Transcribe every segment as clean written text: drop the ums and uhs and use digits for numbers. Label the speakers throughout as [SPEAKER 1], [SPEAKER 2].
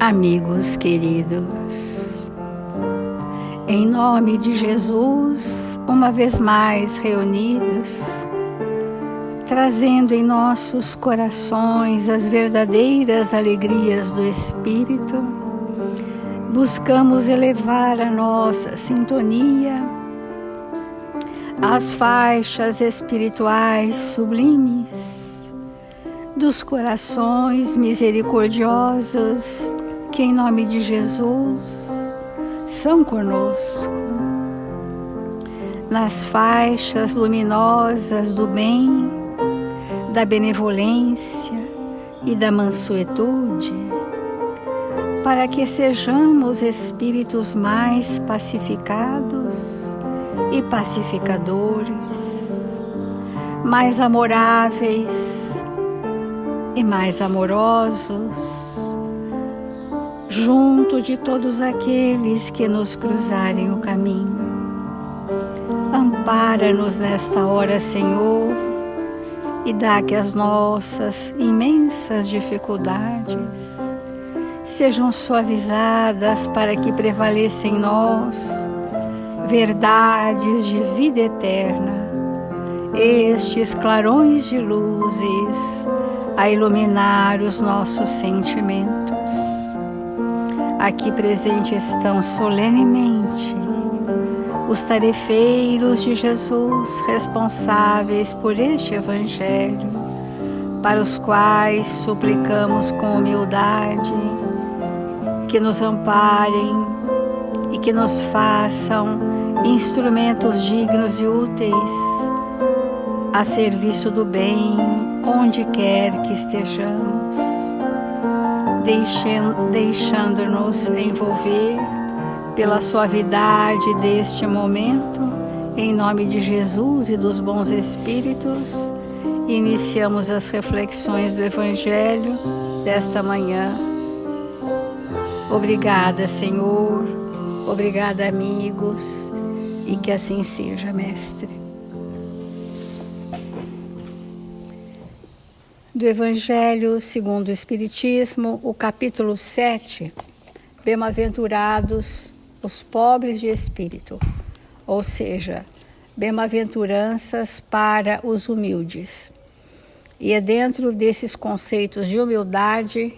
[SPEAKER 1] Amigos queridos, em nome de Jesus, uma vez mais reunidos, trazendo em nossos corações as verdadeiras alegrias do Espírito, buscamos elevar a nossa sintonia às faixas espirituais sublimes dos corações misericordiosos que, em nome de Jesus, são conosco, nas faixas luminosas do bem, da benevolência e da mansuetude, para que sejamos espíritos mais pacificados e pacificadores, mais amoráveis e mais amorosos, junto de todos aqueles que nos cruzarem o caminho. Ampara-nos nesta hora, Senhor, e dá que as nossas imensas dificuldades sejam suavizadas para que prevaleça em nós verdades de vida eterna, estes clarões de luzes a iluminar os nossos sentimentos. Aqui presentes estão solenemente os tarefeiros de Jesus responsáveis por este Evangelho, para os quais suplicamos com humildade que nos amparem e que nos façam instrumentos dignos e úteis a serviço do bem, onde quer que estejamos, deixando-nos envolver pela suavidade deste momento. Em nome de Jesus e dos bons Espíritos, iniciamos as reflexões do Evangelho desta manhã. Obrigada, Senhor, obrigada, amigos, e que assim seja, Mestre. Do Evangelho segundo o Espiritismo, o capítulo 7, Bem-aventurados os pobres de espírito, ou seja, bem-aventuranças para os humildes. E é dentro desses conceitos de humildade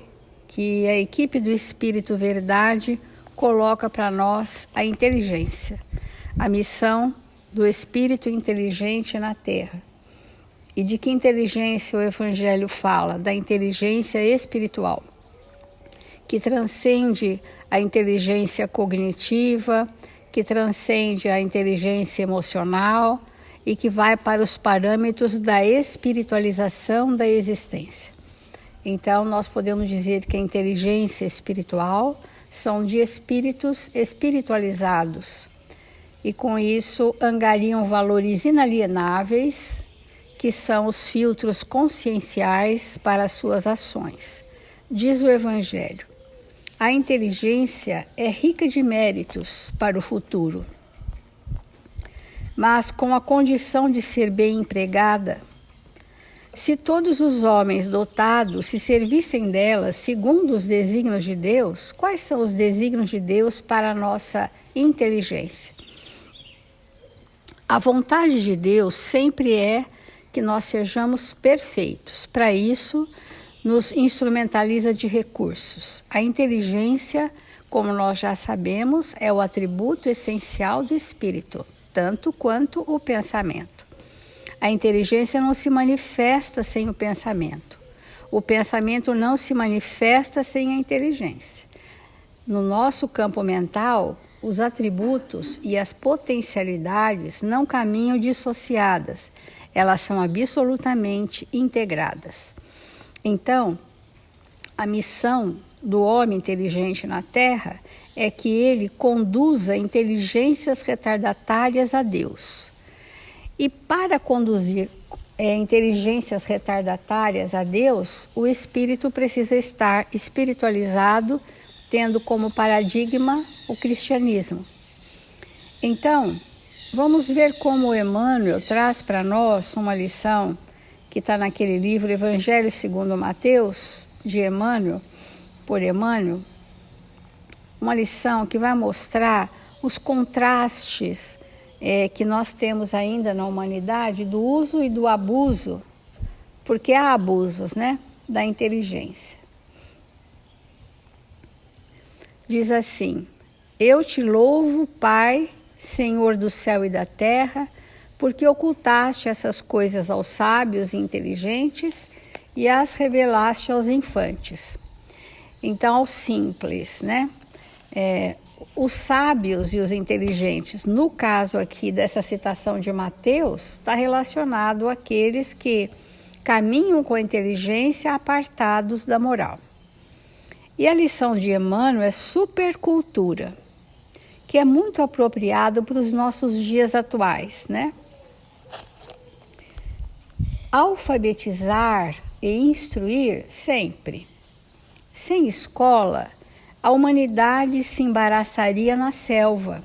[SPEAKER 1] que a equipe do Espírito Verdade coloca para nós a inteligência, a missão do Espírito inteligente na Terra. E de que inteligência o Evangelho fala? Da inteligência espiritual, que transcende a inteligência cognitiva, que transcende a inteligência emocional e que vai para os parâmetros da espiritualização da existência. Então, nós podemos dizer que a inteligência espiritual são de espíritos espiritualizados e, com isso, angariam valores inalienáveis, que são os filtros conscienciais para as suas ações. Diz o Evangelho: a inteligência é rica de méritos para o futuro, mas com a condição de ser bem empregada. Se todos os homens dotados se servissem dela segundo os desígnios de Deus, quais são os desígnios de Deus para a nossa inteligência? A vontade de Deus sempre é que nós sejamos perfeitos. Para isso, nos instrumentaliza de recursos. A inteligência, como nós já sabemos, é o atributo essencial do espírito, tanto quanto o pensamento. A inteligência não se manifesta sem o pensamento. O pensamento não se manifesta sem a inteligência. No nosso campo mental, os atributos e as potencialidades não caminham dissociadas, elas são absolutamente integradas. Então, a missão do homem inteligente na Terra é que ele conduza inteligências retardatárias a Deus. E para conduzir inteligências retardatárias a Deus, o espírito precisa estar espiritualizado, tendo como paradigma o cristianismo. Então, vamos ver como Emmanuel traz para nós uma lição que está naquele livro Evangelho segundo Mateus, de Emmanuel, por Emmanuel, uma lição que vai mostrar os contrastes que nós temos ainda na humanidade do uso e do abuso, porque há abusos, né, da inteligência. Diz assim: eu te louvo, Pai, Senhor do céu e da terra, porque ocultaste essas coisas aos sábios e inteligentes e as revelaste aos infantes. Então, aos simples, né? Os sábios e os inteligentes, no caso aqui dessa citação de Mateus, está relacionado àqueles que caminham com a inteligência apartados da moral. E a lição de Emmanuel é supercultura, que é muito apropriado para os nossos dias atuais, né? Alfabetizar e instruir sempre. Sem escola, a humanidade se embaraçaria na selva.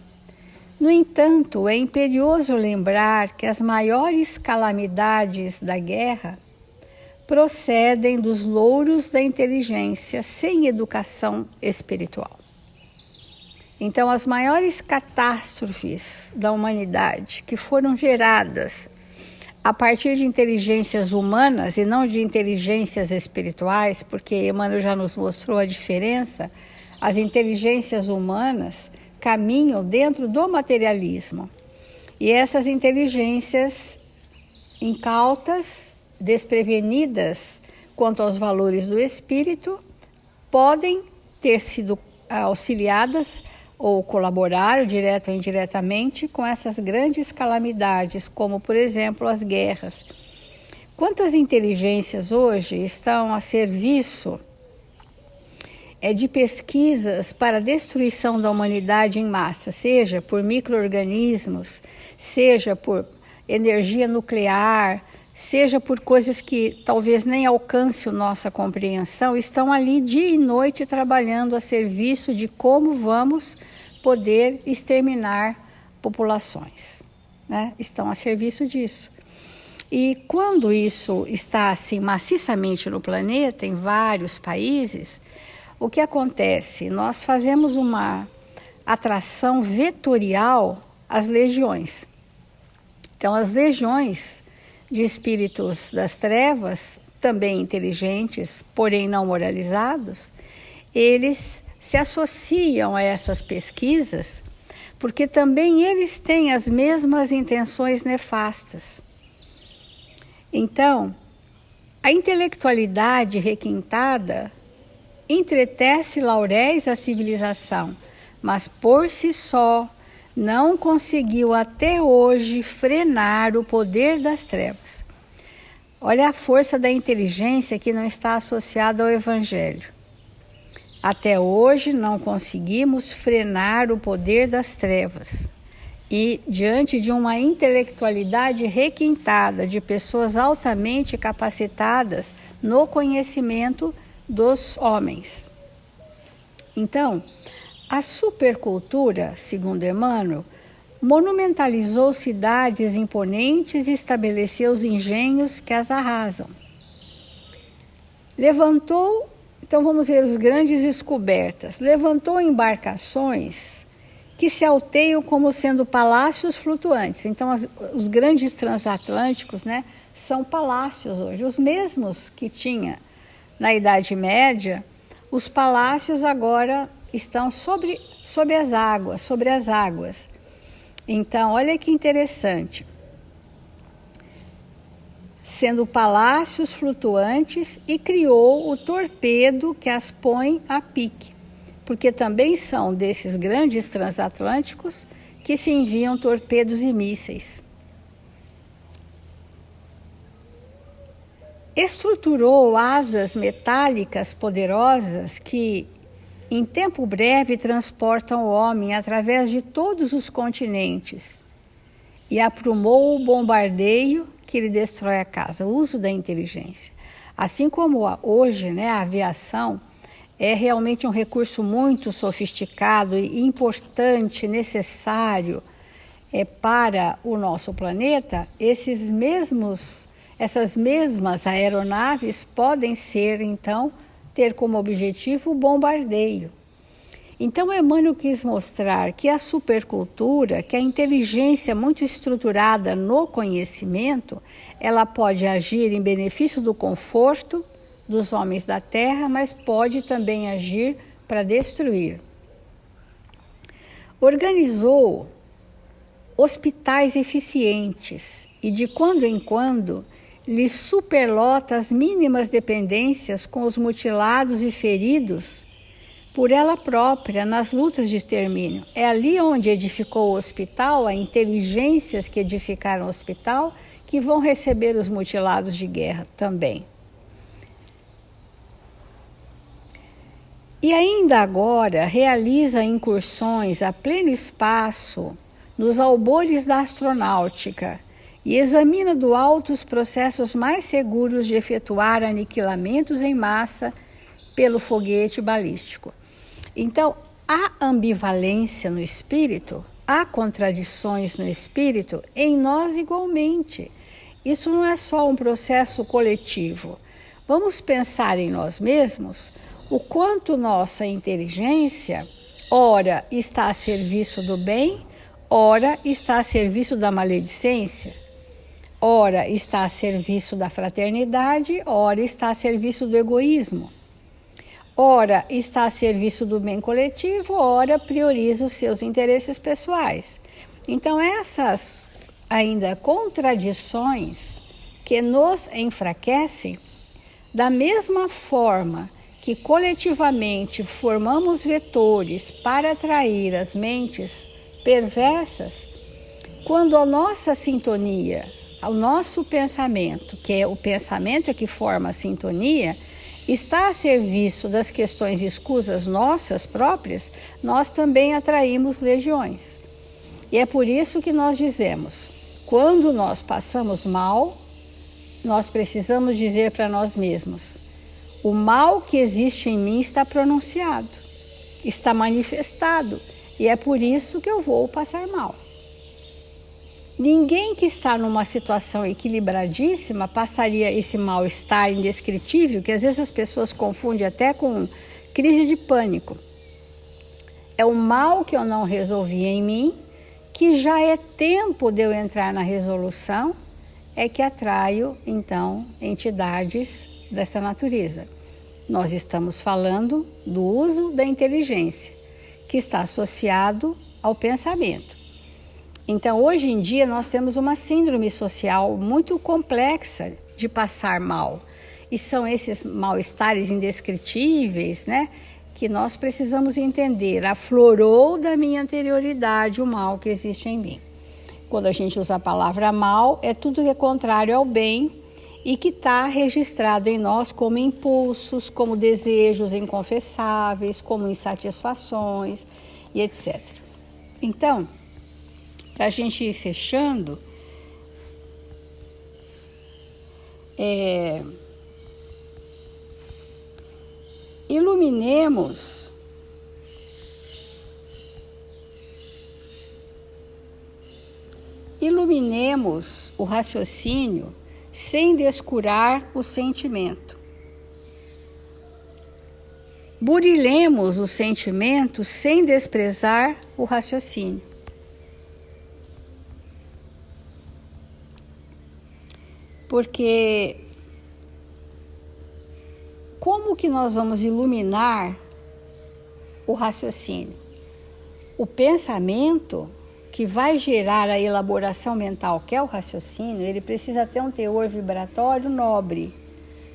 [SPEAKER 1] No entanto, é imperioso lembrar que as maiores calamidades da guerra procedem dos louros da inteligência sem educação espiritual. Então, as maiores catástrofes da humanidade que foram geradas a partir de inteligências humanas e não de inteligências espirituais, porque Emmanuel já nos mostrou a diferença. As inteligências humanas caminham dentro do materialismo. E essas inteligências incautas, desprevenidas quanto aos valores do espírito, podem ter sido auxiliadas ou colaboraram direto ou indiretamente com essas grandes calamidades, como, por exemplo, as guerras. Quantas inteligências hoje estão a serviço de pesquisas para a destruição da humanidade em massa, seja por micro-organismos, seja por energia nuclear, seja por coisas que talvez nem alcance a nossa compreensão, estão ali dia e noite trabalhando a serviço de como vamos poder exterminar populações, né? Estão a serviço disso. E quando isso está assim maciçamente no planeta, em vários países, o que acontece? Nós fazemos uma atração vetorial às legiões. Então, as legiões de espíritos das trevas, também inteligentes, porém não moralizados, eles se associam a essas pesquisas porque também eles têm as mesmas intenções nefastas. Então, a intelectualidade requintada entretece lauréis à civilização, mas por si só não conseguiu até hoje frenar o poder das trevas. Olha a força da inteligência que não está associada ao Evangelho. Até hoje não conseguimos frenar o poder das trevas. E diante de uma intelectualidade requintada, de pessoas altamente capacitadas no conhecimento dos homens. Então, a supercultura, segundo Emmanuel, monumentalizou cidades imponentes e estabeleceu os engenhos que as arrasam. Levantou, então vamos ver as grandes descobertas, levantou embarcações que se alteiam como sendo palácios flutuantes. Então os grandes transatlânticos, né, são palácios hoje, os mesmos que tinha na Idade Média. Os palácios agora estão sobre as águas. Então, olha que interessante. Sendo palácios flutuantes, e criou o torpedo que as põe a pique, porque também são desses grandes transatlânticos que se enviam torpedos e mísseis. Estruturou asas metálicas poderosas que, em tempo breve, transportam o homem através de todos os continentes, e aprumou o bombardeio que lhe destrói a casa, o uso da inteligência. Assim como hoje, né, a aviação é realmente um recurso muito sofisticado e importante, necessário para o nosso planeta, essas mesmas aeronaves podem ser, então, ter como objetivo o bombardeio. Então, Emmanuel quis mostrar que a supercultura, que a inteligência muito estruturada no conhecimento, ela pode agir em benefício do conforto dos homens da Terra, mas pode também agir para destruir. Organizou hospitais eficientes e, de quando em quando, lhes superlota as mínimas dependências com os mutilados e feridos por ela própria nas lutas de extermínio. É ali onde edificou o hospital, as inteligências que edificaram o hospital, que vão receber os mutilados de guerra também. E ainda agora realiza incursões a pleno espaço nos albores da astronáutica e examina do alto os processos mais seguros de efetuar aniquilamentos em massa pelo foguete balístico. Então, há ambivalência no espírito, há contradições no espírito, em nós igualmente. Isso não é só um processo coletivo. Vamos pensar em nós mesmos, o quanto nossa inteligência, ora está a serviço do bem, ora está a serviço da maledicência, ora está a serviço da fraternidade, ora está a serviço do egoísmo. Ora está a serviço do bem coletivo, ora prioriza os seus interesses pessoais. Então, essas ainda contradições que nos enfraquecem, da mesma forma que coletivamente formamos vetores para atrair as mentes perversas, quando a nossa sintonia, o nosso pensamento, que é o pensamento que forma a sintonia, está a serviço das questões escusas nossas próprias, nós também atraímos legiões. E é por isso que nós dizemos, quando nós passamos mal, nós precisamos dizer para nós mesmos, o mal que existe em mim está pronunciado, está manifestado, e é por isso que eu vou passar mal. Ninguém que está numa situação equilibradíssima passaria esse mal-estar indescritível, que às vezes as pessoas confundem até com crise de pânico. É o mal que eu não resolvi em mim, que já é tempo de eu entrar na resolução, é que atraio, então, entidades dessa natureza. Nós estamos falando do uso da inteligência, que está associado ao pensamento. Então, hoje em dia, nós temos uma síndrome social muito complexa de passar mal. E são esses mal-estares indescritíveis, né? Que nós precisamos entender. Aflorou da minha anterioridade o mal que existe em mim. Quando a gente usa a palavra mal, é tudo que é contrário ao bem e que está registrado em nós como impulsos, como desejos inconfessáveis, como insatisfações e etc. Então, para a gente ir fechando, iluminemos o raciocínio sem descurar o sentimento. Burilemos o sentimento sem desprezar o raciocínio. Porque como que nós vamos iluminar o raciocínio? O pensamento que vai gerar a elaboração mental, que é o raciocínio, ele precisa ter um teor vibratório nobre,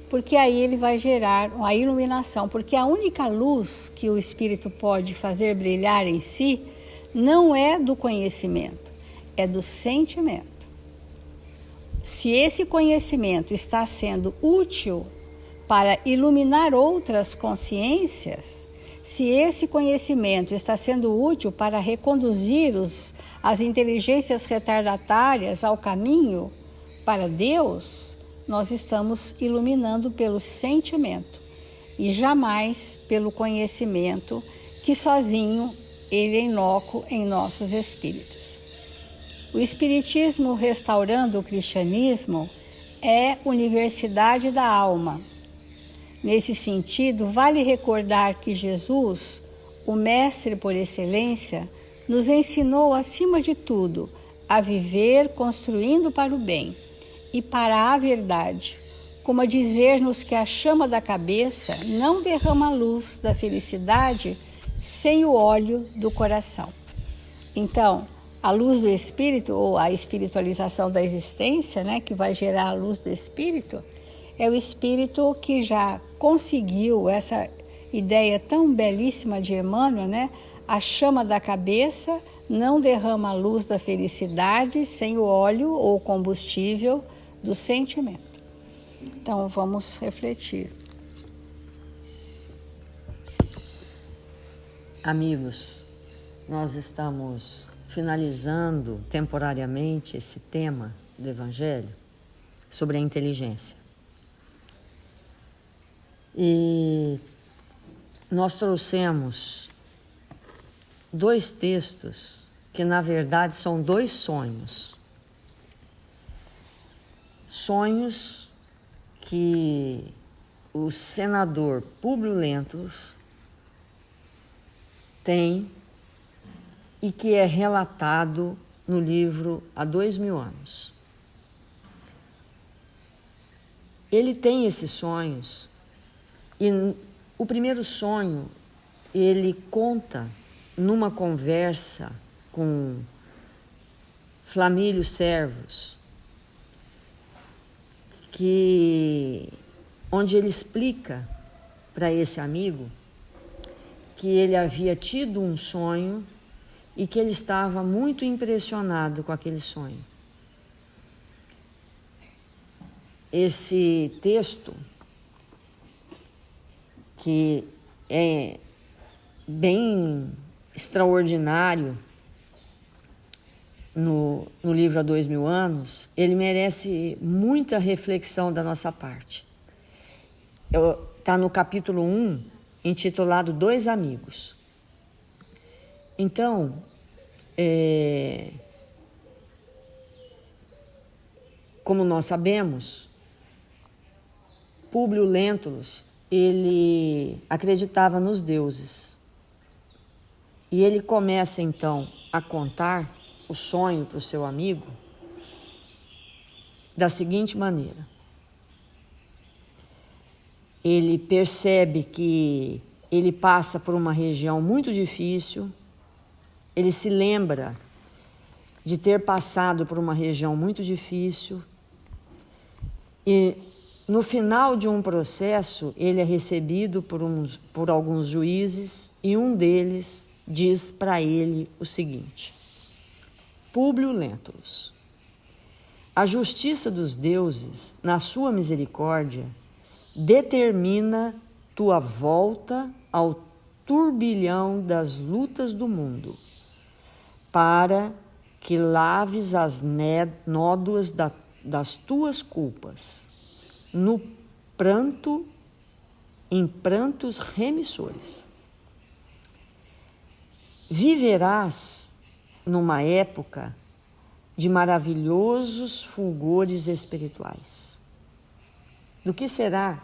[SPEAKER 1] porque aí ele vai gerar a iluminação, porque a única luz que o espírito pode fazer brilhar em si não é do conhecimento, é do sentimento. Se esse conhecimento está sendo útil para iluminar outras consciências, se esse conhecimento está sendo útil para reconduzir as inteligências retardatárias ao caminho para Deus, nós estamos iluminando pelo sentimento e jamais pelo conhecimento que sozinho ele é inócuo em nossos espíritos. O Espiritismo restaurando o cristianismo é universidade da alma. Nesse sentido, vale recordar que Jesus, o mestre por excelência, nos ensinou, acima de tudo, a viver construindo para o bem e para a verdade, como a dizer-nos que a chama da cabeça não derrama a luz da felicidade sem o óleo do coração. Então, a luz do espírito, ou a espiritualização da existência, né, que vai gerar a luz do espírito, é o espírito que já conseguiu essa ideia tão belíssima de Emmanuel, né? A chama da cabeça não derrama a luz da felicidade sem o óleo ou combustível do sentimento. Então, vamos refletir.
[SPEAKER 2] Amigos, nós estamos finalizando temporariamente esse tema do Evangelho sobre a inteligência. E nós trouxemos 2 textos que, na verdade, são 2 sonhos. Sonhos que o senador Públio Lentulus tem e que é relatado no livro Há 2000 anos. Ele tem esses sonhos e o primeiro sonho ele conta numa conversa com Flamílio Servus, onde ele explica para esse amigo que ele havia tido um sonho e que ele estava muito impressionado com aquele sonho. Esse texto, que é bem extraordinário no livro Há 2000 anos, ele merece muita reflexão da nossa parte. Está no capítulo 1, intitulado 2 Amigos. Então, como nós sabemos, Públio Lentulus, ele acreditava nos deuses. E ele começa então a contar o sonho para o seu amigo da seguinte maneira. Ele percebe que ele passa por uma região muito difícil, ele se lembra de ter passado por uma região muito difícil e no final de um processo ele é recebido por alguns juízes e um deles diz para ele o seguinte: Públio Lentulus, a justiça dos deuses, na sua misericórdia, determina tua volta ao turbilhão das lutas do mundo, para que laves as nódoas das tuas culpas, no pranto, em prantos remissores. Viverás numa época de maravilhosos fulgores espirituais. Do que será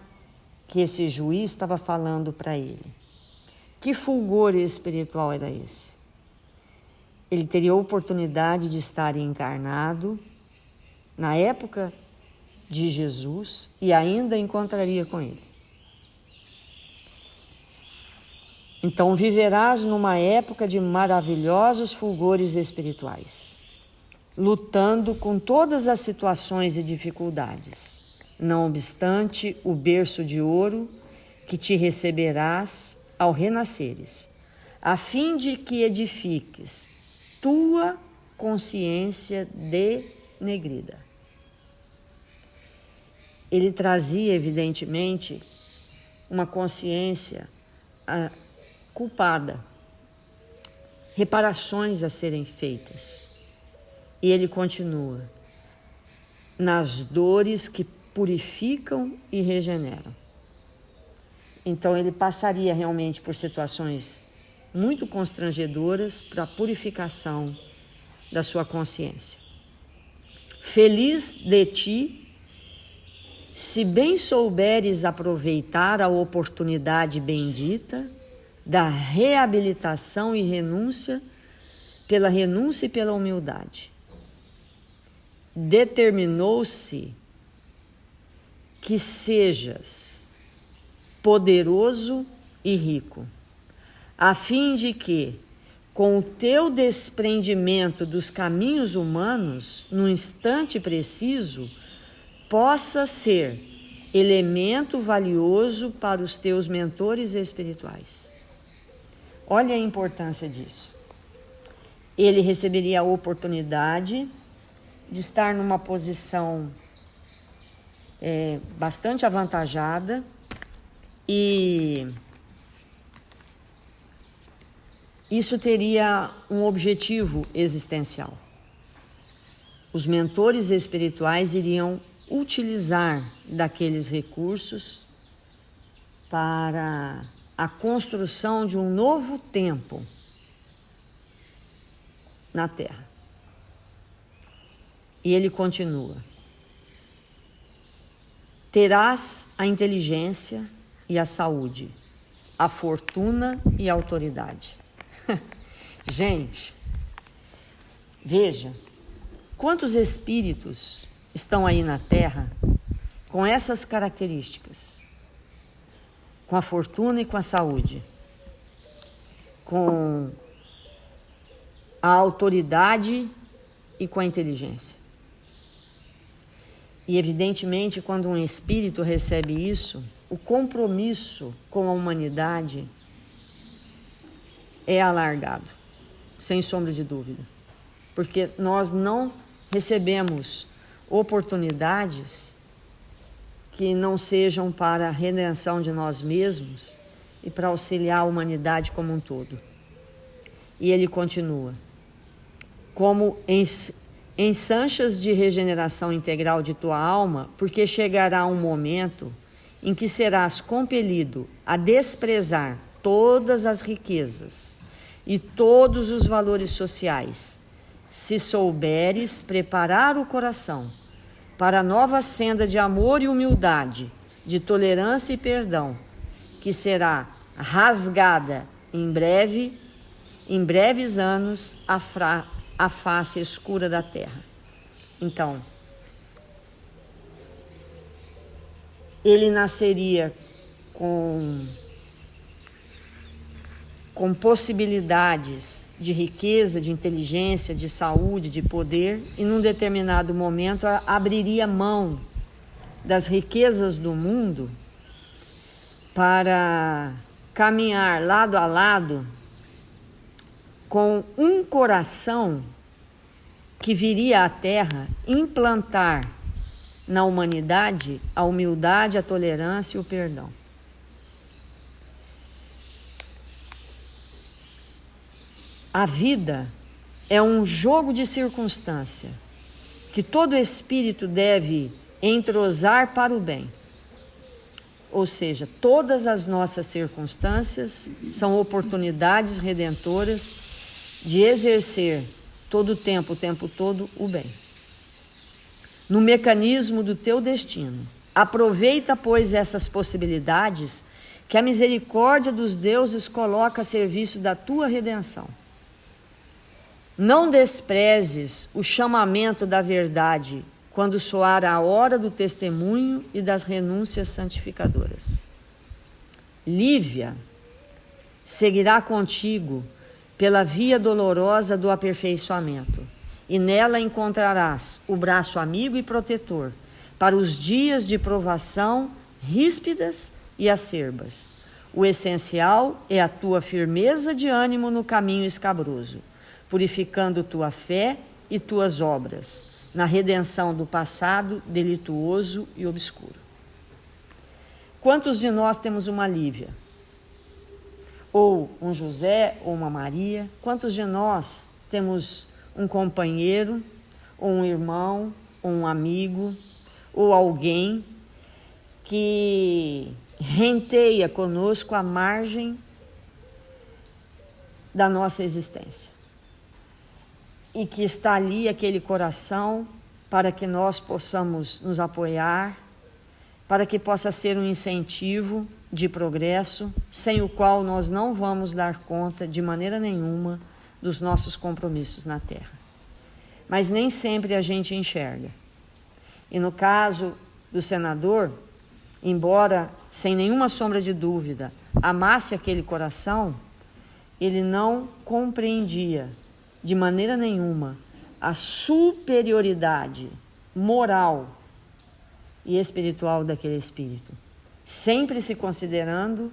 [SPEAKER 2] que esse juiz estava falando para ele? Que fulgor espiritual era esse? Ele teria a oportunidade de estar encarnado na época de Jesus e ainda encontraria com ele. Então viverás numa época de maravilhosos fulgores espirituais, lutando com todas as situações e dificuldades. Não obstante o berço de ouro que te receberás ao renasceres, a fim de que edifiques tua consciência denegrida. Ele trazia, evidentemente, uma consciência culpada, reparações a serem feitas. E ele continua: nas dores que purificam e regeneram. Então ele passaria realmente por situações muito constrangedoras para a purificação da sua consciência. Feliz de ti, se bem souberes aproveitar a oportunidade bendita da reabilitação e renúncia, pela renúncia e pela humildade. Determinou-se que sejas poderoso e rico, a fim de que, com o teu desprendimento dos caminhos humanos, no instante preciso, possa ser elemento valioso para os teus mentores espirituais. Olha a importância disso. Ele receberia a oportunidade de estar numa posição bastante avantajada e isso teria um objetivo existencial. Os mentores espirituais iriam utilizar daqueles recursos para a construção de um novo tempo na Terra. E ele continua: terás a inteligência e a saúde, a fortuna e a autoridade. Gente, veja, quantos espíritos estão aí na Terra com essas características, com a fortuna e com a saúde, com a autoridade e com a inteligência. E evidentemente, quando um espírito recebe isso, o compromisso com a humanidade é alargado, sem sombra de dúvida, porque nós não recebemos oportunidades que não sejam para a redenção de nós mesmos e para auxiliar a humanidade como um todo. E ele continua: como ensanchas de regeneração integral de tua alma, porque chegará um momento em que serás compelido a desprezar todas as riquezas e todos os valores sociais, se souberes preparar o coração para a nova senda de amor e humildade, de tolerância e perdão, que será rasgada em breves anos a face escura da terra. Então, ele nasceria com possibilidades de riqueza, de inteligência, de saúde, de poder, e num determinado momento abriria mão das riquezas do mundo para caminhar lado a lado com um coração que viria à Terra implantar na humanidade a humildade, a tolerância e o perdão. A vida é um jogo de circunstância que todo espírito deve entrosar para o bem. Ou seja, todas as nossas circunstâncias são oportunidades redentoras de exercer todo o tempo todo, o bem. No mecanismo do teu destino. Aproveita, pois, essas possibilidades que a misericórdia dos deuses coloca a serviço da tua redenção. Não desprezes o chamamento da verdade quando soar a hora do testemunho e das renúncias santificadoras. Lívia seguirá contigo pela via dolorosa do aperfeiçoamento, e nela encontrarás o braço amigo e protetor para os dias de provação ríspidas e acerbas. O essencial é a tua firmeza de ânimo no caminho escabroso, purificando tua fé e tuas obras, na redenção do passado delituoso e obscuro. Quantos de nós temos uma Lívia? Ou um José, ou uma Maria? Quantos de nós temos um companheiro, ou um irmão, ou um amigo, ou alguém que renteia conosco à margem da nossa existência? E que está ali aquele coração para que nós possamos nos apoiar, para que possa ser um incentivo de progresso, sem o qual nós não vamos dar conta de maneira nenhuma dos nossos compromissos na Terra. Mas nem sempre a gente enxerga. E no caso do senador, embora sem nenhuma sombra de dúvida amasse aquele coração, ele não compreendia de maneira nenhuma a superioridade moral e espiritual daquele espírito, sempre se considerando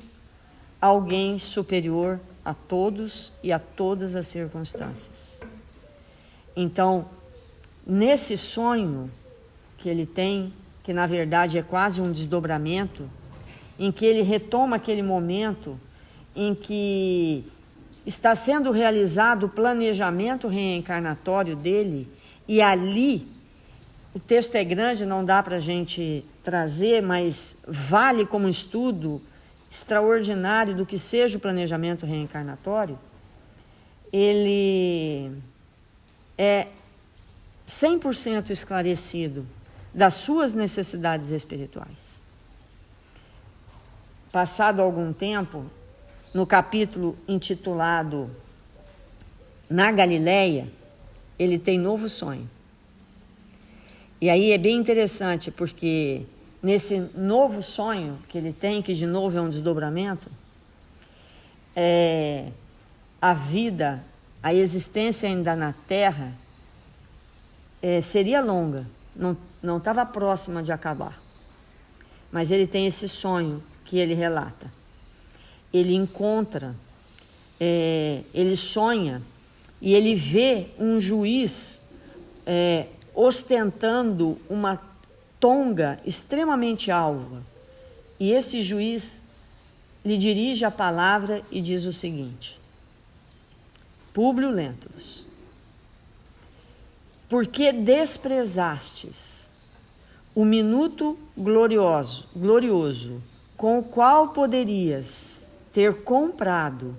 [SPEAKER 2] alguém superior a todos e a todas as circunstâncias. Então, nesse sonho que ele tem, que na verdade é quase um desdobramento, em que ele retoma aquele momento em que está sendo realizado o planejamento reencarnatório dele, e ali, o texto é grande, não dá para a gente trazer, mas vale como estudo extraordinário do que seja o planejamento reencarnatório. Ele é 100% esclarecido das suas necessidades espirituais. Passado algum tempo, no capítulo intitulado Na Galileia, ele tem novo sonho. E aí é bem interessante, porque nesse novo sonho que ele tem, que de novo é um desdobramento, a vida, a existência ainda na Terra seria longa, não estava próxima de acabar. Mas ele tem esse sonho que ele relata. Ele encontra, ele sonha e ele vê um juiz ostentando uma tonga extremamente alva. E esse juiz lhe dirige a palavra e diz o seguinte: Públio Lentulus, por que desprezastes o minuto glorioso com o qual poderias ter comprado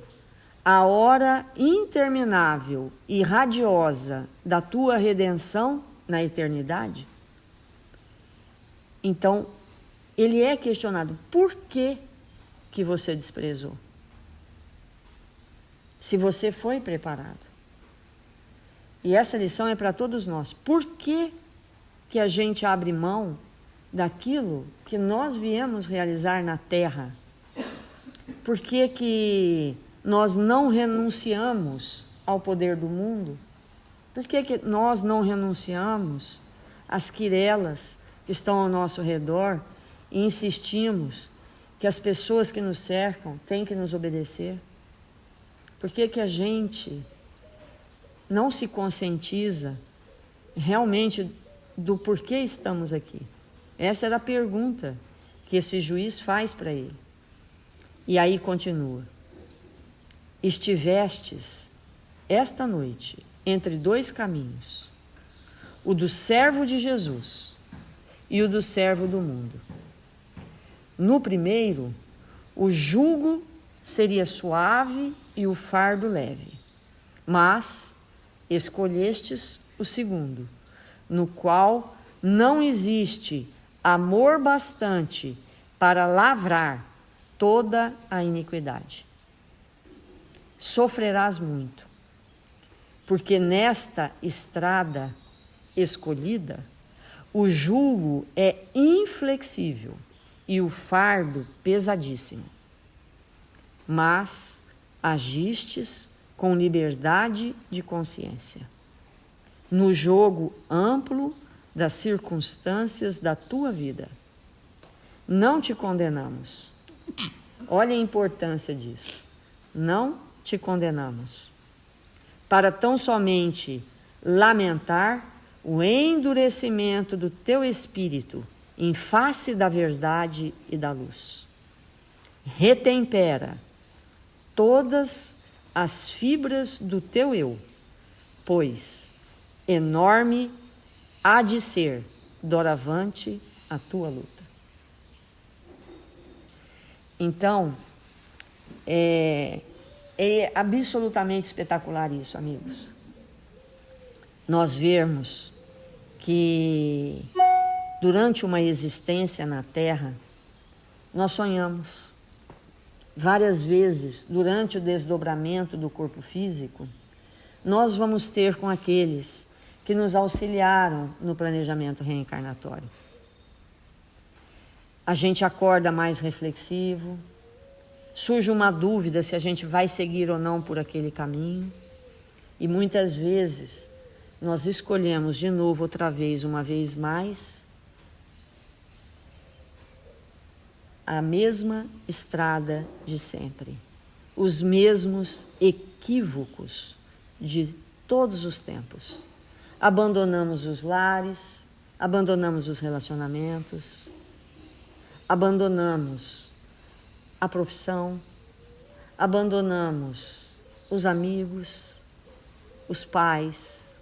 [SPEAKER 2] a hora interminável e radiosa da tua redenção na eternidade? Então, ele é questionado: por que você desprezou? Se você foi preparado. E essa lição é para todos nós. Por que a gente abre mão daquilo que nós viemos realizar na Terra? Por que nós não renunciamos ao poder do mundo? Por que nós não renunciamos às quirelas que estão ao nosso redor e insistimos que as pessoas que nos cercam têm que nos obedecer? Por que a gente não se conscientiza realmente do porquê estamos aqui? Essa era a pergunta que esse juiz faz para ele. E aí continua: estivestes esta noite entre dois caminhos, o do servo de Jesus e o do servo do mundo. No primeiro, o jugo seria suave e o fardo leve, mas escolhestes o segundo, no qual não existe amor bastante para lavrar toda a iniquidade. Sofrerás muito, porque nesta estrada escolhida, o jugo é inflexível e o fardo pesadíssimo. Mas agistes com liberdade de consciência, no jogo amplo das circunstâncias da tua vida. Não te condenamos. Olha a importância disso. Não te condenamos, para tão somente lamentar o endurecimento do teu espírito em face da verdade e da luz. Retempera todas as fibras do teu eu, pois enorme há de ser doravante a tua luta. Então, é absolutamente espetacular isso, amigos. Nós vermos que durante uma existência na Terra, nós sonhamos. várias vezes, durante o desdobramento do corpo físico, nós vamos ter com aqueles que nos auxiliaram no planejamento reencarnatório. A gente acorda mais reflexivo, surge uma dúvida se a gente vai seguir ou não por aquele caminho, e muitas vezes nós escolhemos de novo, outra vez, uma vez mais, a mesma estrada de sempre, os mesmos equívocos de todos os tempos. Abandonamos os lares, abandonamos os relacionamentos, abandonamos a profissão, abandonamos os amigos, os pais,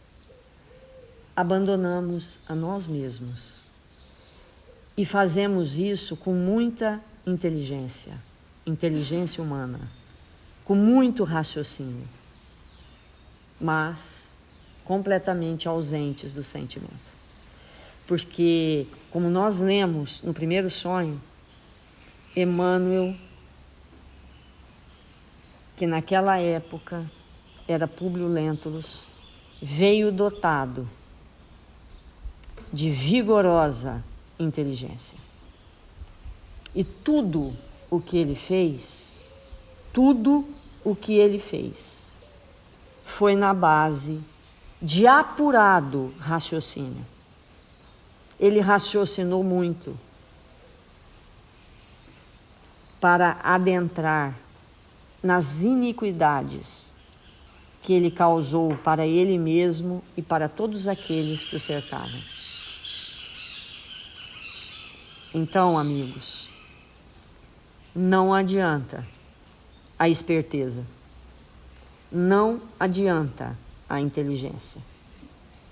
[SPEAKER 2] abandonamos a nós mesmos. E fazemos isso com muita inteligência humana, com muito raciocínio, mas completamente ausentes do sentimento. Porque, como nós lemos no primeiro sonho, Emmanuel, que naquela época era Públio Lentulus, veio dotado de vigorosa inteligência. E tudo o que ele fez foi na base de apurado raciocínio. Ele raciocinou muito para adentrar nas iniquidades que ele causou para ele mesmo e para todos aqueles que o cercavam. Então, amigos, não adianta a esperteza, não adianta a inteligência.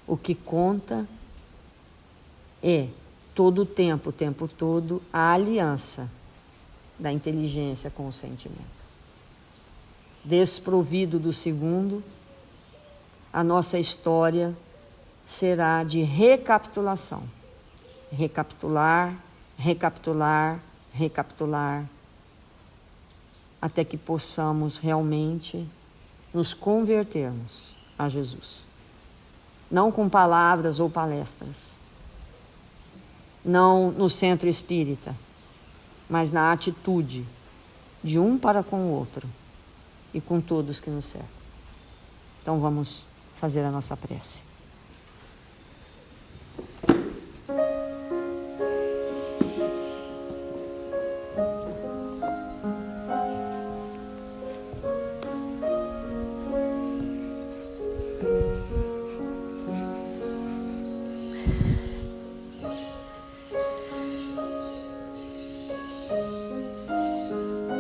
[SPEAKER 2] O que conta é todo o tempo todo, a aliança da inteligência com o sentimento. Desprovido do segundo, a nossa história será de recapitulação. Recapitular, até que possamos realmente nos convertermos a Jesus. Não com palavras ou palestras, não no centro espírita, mas na atitude de um para com o outro e com todos que nos cercam. Então vamos fazer a nossa prece.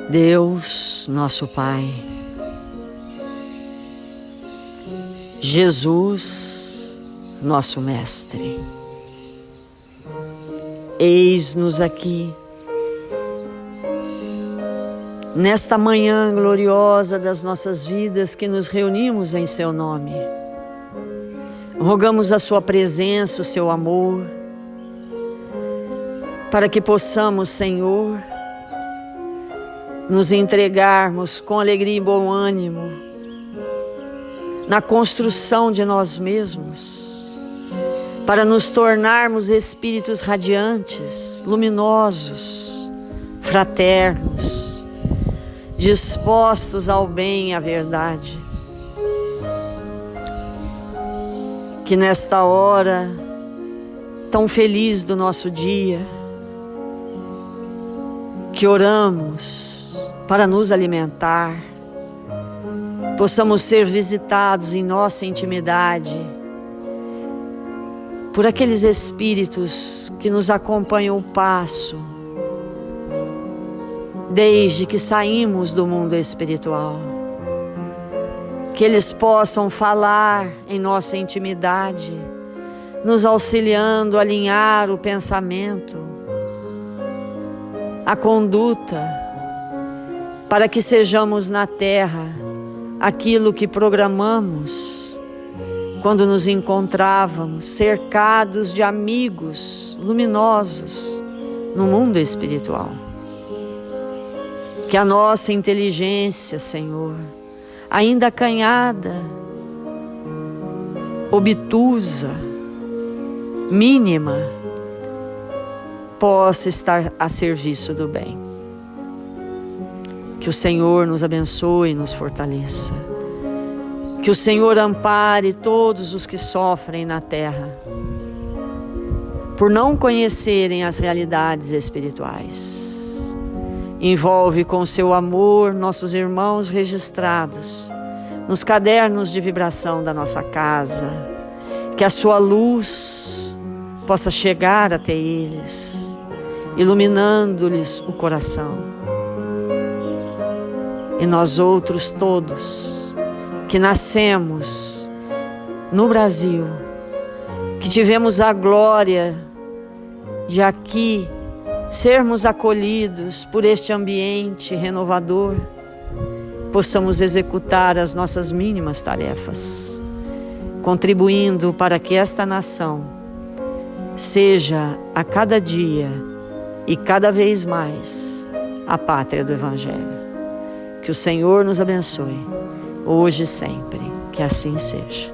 [SPEAKER 2] Deus, nosso Pai, Jesus, nosso Mestre, eis-nos aqui, nesta manhã gloriosa das nossas vidas que nos reunimos em Seu nome. Rogamos a Sua presença, o Seu amor, para que possamos, Senhor, nos entregarmos com alegria e bom ânimo na construção de nós mesmos, para nos tornarmos espíritos radiantes, luminosos, fraternos, dispostos ao bem e à verdade. Que nesta hora tão feliz do nosso dia, que oramos para nos alimentar, possamos ser visitados em nossa intimidade por aqueles espíritos que nos acompanham o passo desde que saímos do mundo espiritual. Que eles possam falar em nossa intimidade, nos auxiliando a alinhar o pensamento, a conduta, para que sejamos na terra aquilo que programamos quando nos encontrávamos cercados de amigos luminosos no mundo espiritual. Que a nossa inteligência, Senhor, ainda acanhada, obtusa, mínima, possa estar a serviço do bem. Que o Senhor nos abençoe e nos fortaleça. Que o Senhor ampare todos os que sofrem na terra por não conhecerem as realidades espirituais. Envolve com seu amor nossos irmãos registrados nos cadernos de vibração da nossa casa. Que a sua luz possa chegar até eles, iluminando-lhes o coração. E nós outros todos que nascemos no Brasil, que tivemos a glória de aqui sermos acolhidos por este ambiente renovador, possamos executar as nossas mínimas tarefas, contribuindo para que esta nação seja a cada dia e cada vez mais a pátria do Evangelho. Que o Senhor nos abençoe, hoje e sempre, que assim seja.